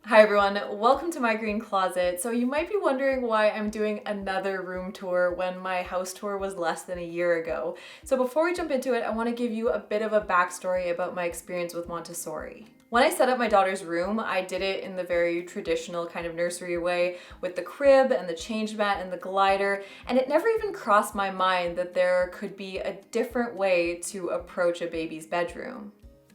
Hi everyone, welcome to my green closet. So you might be wondering why I'm doing another room tour when my house tour was less than a year ago. So before we jump into it, I want to give you a bit of a backstory about my experience with Montessori. When I set up my daughter's room, I did it in the very traditional kind of nursery way with the crib and the change mat and the glider, and it never even crossed my mind that there could be a different way to approach a baby's bedroom.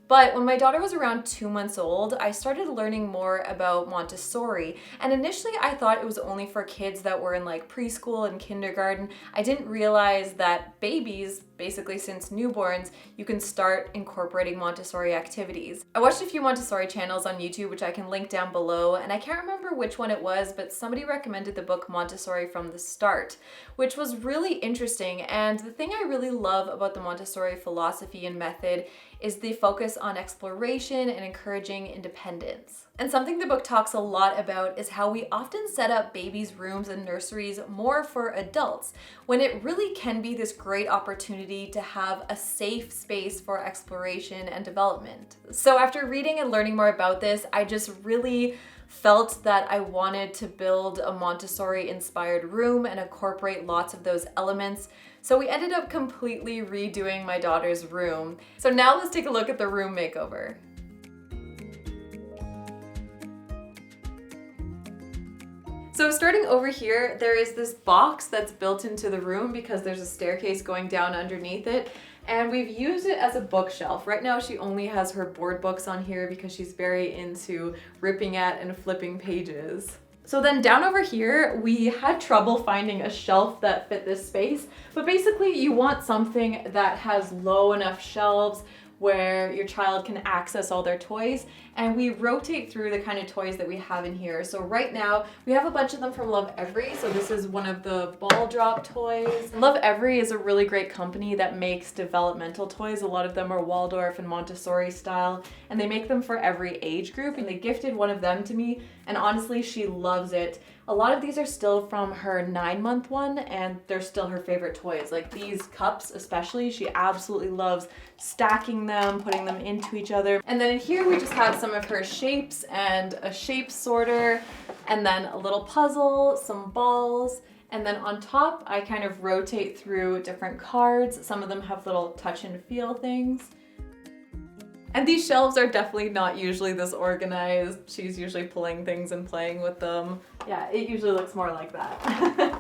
But when my daughter was around 2 months old, I started learning more about Montessori. And initially I thought it was only for kids that were in like preschool and kindergarten. I didn't realize that babies, basically since newborns, you can start incorporating Montessori activities. I watched a few Montessori channels on YouTube, which I can link down below, and I can't remember which one it was, but somebody recommended the book Montessori from the Start, which was really interesting. And the thing I really love about the Montessori philosophy and method is the focus on exploration and encouraging independence. And something the book talks a lot about is how we often set up babies' rooms and nurseries more for adults, when it really can be this great opportunity to have a safe space for exploration and development. So after reading and learning more about this, I just really felt that I wanted to build a Montessori-inspired room and incorporate lots of those elements. So we ended up completely redoing my daughter's room. So now let's take a look at the room makeover. So starting over here, there is this box that's built into the room because there's a staircase going down underneath it. And we've used it as a bookshelf. Right now she only has her board books on here because she's very into ripping at and flipping pages. So then down over here, we had trouble finding a shelf that fit this space, but basically you want something that has low enough shelves where your child can access all their toys, and we rotate through the kind of toys that we have in here. So right now we have a bunch of them from Lovevery. So this is one of the ball drop toys. Lovevery is a really great company that makes developmental toys. A lot of them are Waldorf and Montessori-style, and they make them for every age group, and they gifted one of them to me, and honestly she loves it. A lot of these are still from her 9-month one, and they're still her favorite toys. Like these cups especially, she absolutely loves stacking them, putting them into each other. And then in here we just have some of her shapes and a shape sorter, and then a little puzzle, some balls, and then on top I kind of rotate through different cards. Some of them have little touch and feel things. And these shelves are definitely not usually this organized. She's usually pulling things and playing with them. Yeah, it usually looks more like that.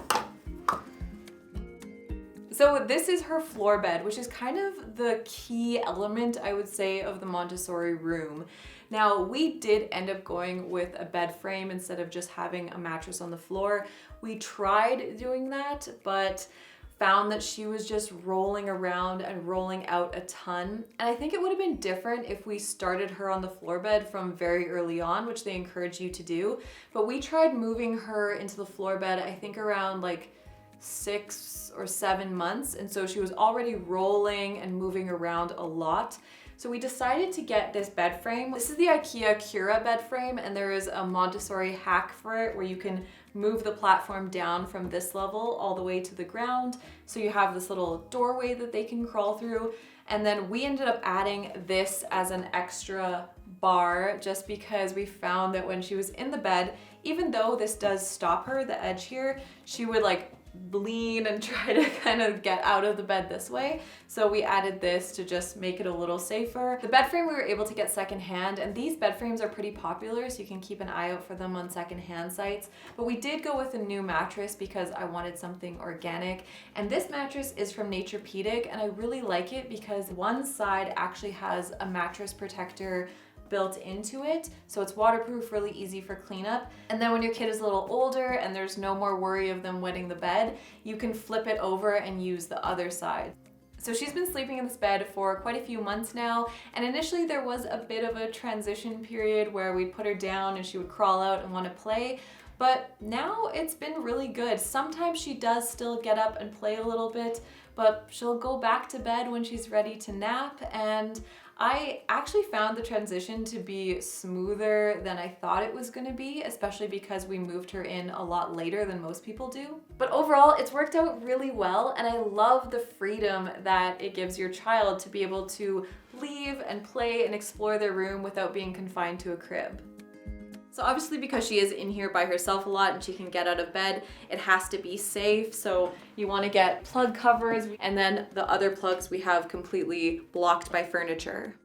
So this is her floor bed, which is kind of the key element, I would say, of the Montessori room. Now, we did end up going with a bed frame instead of just having a mattress on the floor. We tried doing that, but found that she was just rolling around and rolling out a ton. And I think it would have been different if we started her on the floor bed from very early on, which they encourage you to do. But we tried moving her into the floor bed, I think around like 6 or 7 months. And so she was already rolling and moving around a lot. So we decided to get this bed frame. This is the Ikea Kura bed frame, and there is a Montessori hack for it where you can move the platform down from this level all the way to the ground. So you have this little doorway that they can crawl through. And then we ended up adding this as an extra bar just because we found that when she was in the bed, even though this does stop her, the edge here, she would like lean and try to kind of get out of the bed this way. So we added this to just make it a little safer. The bed frame we were able to get secondhand, and these bed frames are pretty popular, so you can keep an eye out for them on secondhand sites. But we did go with a new mattress because I wanted something organic. And this mattress is from Naturepedic, and I really like it because one side actually has a mattress protector built into it, so it's waterproof, really easy for cleanup. And then when your kid is a little older and there's no more worry of them wetting the bed, you can flip it over and use the other side. So she's been sleeping in this bed for quite a few months now, and initially there was a bit of a transition period where we'd put her down and she would crawl out and want to play, but now it's been really good. Sometimes she does still get up and play a little bit, but she'll go back to bed when she's ready to nap, and I actually found the transition to be smoother than I thought it was gonna be, especially because we moved her in a lot later than most people do. But overall, it's worked out really well, and I love the freedom that it gives your child to be able to leave and play and explore their room without being confined to a crib. So obviously because she is in here by herself a lot and she can get out of bed, it has to be safe. So you want to get plug covers, and then the other plugs we have completely blocked by furniture.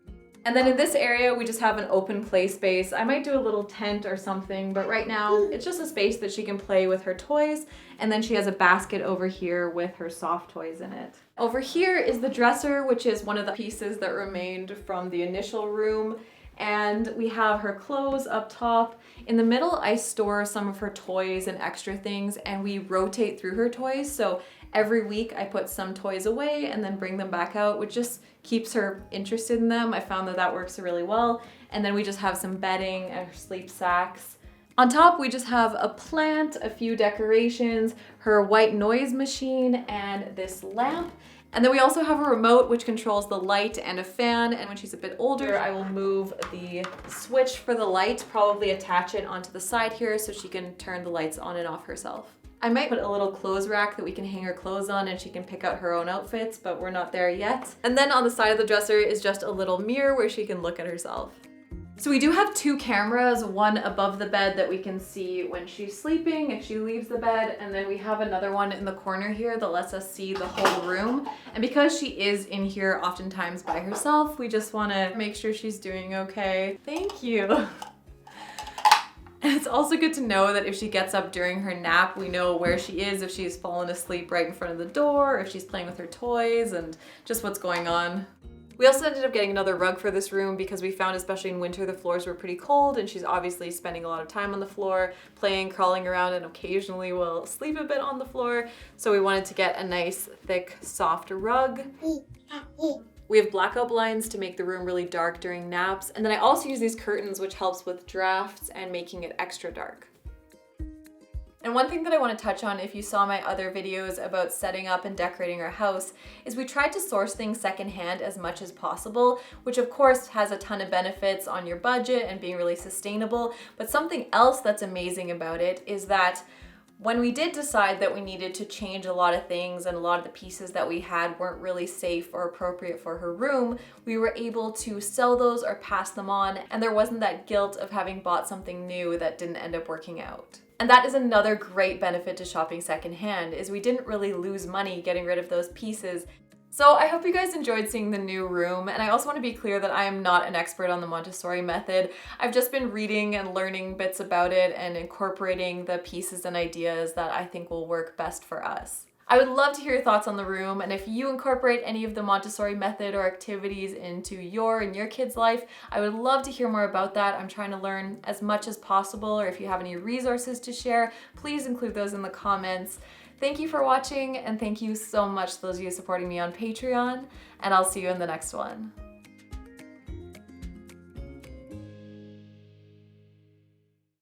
And then in this area, we just have an open play space. I might do a little tent or something, but right now it's just a space that she can play with her toys. And then she has a basket over here with her soft toys in it. Over here is the dresser, which is one of the pieces that remained from the initial room. And we have her clothes up top. In the middle, I store some of her toys and extra things, and we rotate through her toys. So every week I put some toys away and then bring them back out, which just keeps her interested in them. I found that that works really well. And then we just have some bedding and her sleep sacks. On top, we just have a plant, a few decorations, her white noise machine, and this lamp. And then we also have a remote which controls the light and a fan, and when she's a bit older, I will move the switch for the light, probably attach it onto the side here so she can turn the lights on and off herself. I might put a little clothes rack that we can hang her clothes on and she can pick out her own outfits, but we're not there yet. And then on the side of the dresser is just a little mirror where she can look at herself. So we do have two cameras, one above the bed that we can see when she's sleeping, if she leaves the bed, and then we have another one in the corner here that lets us see the whole room. And because she is in here oftentimes by herself, we just want to make sure she's doing okay. Thank you. And it's also good to know that if she gets up during her nap, we know where she is, if she's fallen asleep right in front of the door, if she's playing with her toys, and just what's going on. We also ended up getting another rug for this room because we found, especially in winter, the floors were pretty cold and she's obviously spending a lot of time on the floor, playing, crawling around, and occasionally will sleep a bit on the floor. So we wanted to get a nice, thick, soft rug. We have blackout blinds to make the room really dark during naps. And then I also use these curtains, which helps with drafts and making it extra dark. And one thing that I want to touch on, if you saw my other videos about setting up and decorating our house, is we tried to source things secondhand as much as possible, which of course has a ton of benefits on your budget and being really sustainable. But something else that's amazing about it is that when we did decide that we needed to change a lot of things and a lot of the pieces that we had weren't really safe or appropriate for her room, we were able to sell those or pass them on, and there wasn't that guilt of having bought something new that didn't end up working out. And that is another great benefit to shopping secondhand, is we didn't really lose money getting rid of those pieces. So I hope you guys enjoyed seeing the new room, and I also want to be clear that I am not an expert on the Montessori method. I've just been reading and learning bits about it and incorporating the pieces and ideas that I think will work best for us. I would love to hear your thoughts on the room, and if you incorporate any of the Montessori method or activities into your and your kids' life, I would love to hear more about that. I'm trying to learn as much as possible, or if you have any resources to share, please include those in the comments. Thank you for watching, and thank you so much to those of you supporting me on Patreon, and I'll see you in the next one.